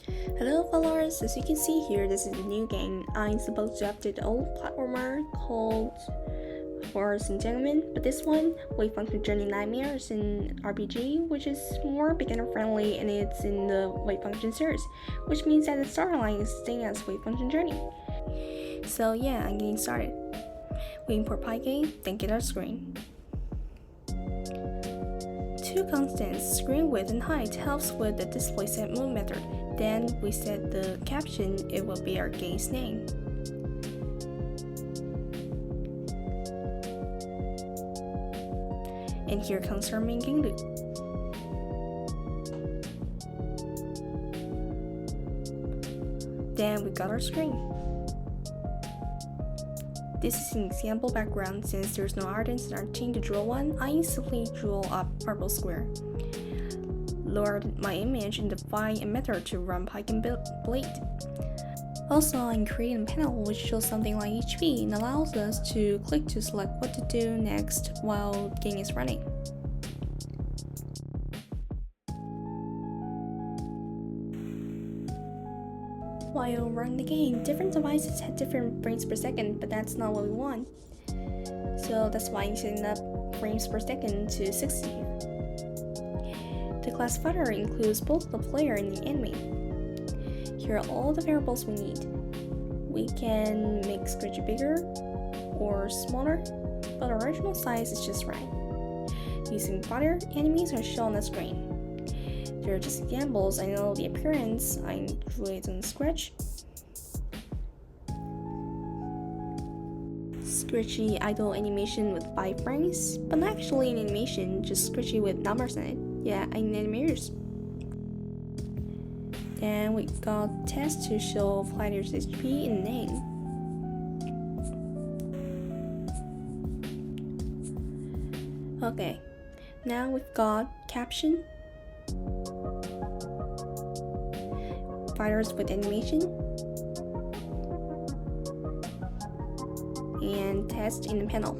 Hello followers, as you can see here, this is a new game. I'm supposed to update the old platformer called Horse and Gentlemen, but this one, Wave Function Journey Nightmare, is an RPG, which is more beginner friendly and it's in the Wave Function series, which means that the storyline is staying as Wave Function Journey. So yeah, I'm getting started. We import Pygame, then get our screen. Two constants, screen width and height, helps with the display set move method. Then we set the caption, it will be our game's name. And here comes our main game loop. Then we got our screen. This is an example background. Since there's no artist in our team to draw one, I instantly drew a purple square. Lowered my image and define a method to run Pygame Blade. Also, I'm creating a panel which shows something like HP and allows us to click to select what to do next while the game is running. While running the game, different devices have different frames per second, but that's not what we want. So that's why I'm setting up frames per second to 60 here. The classifier includes both the player and the enemy. Here are all the variables we need. We can make Scratchy bigger or smaller, but the original size is just right. Using fighter, enemies are shown on the screen. They're just examples. I know the appearance, I drew it on Scratch. Scratchy idle animation with 5 frames, but not actually an animation, just Scratchy with numbers in it. Yeah, I need animators. Then we got test to show fighter's HP and name. Okay, now we've got caption, fighters with animation, and test in the panel.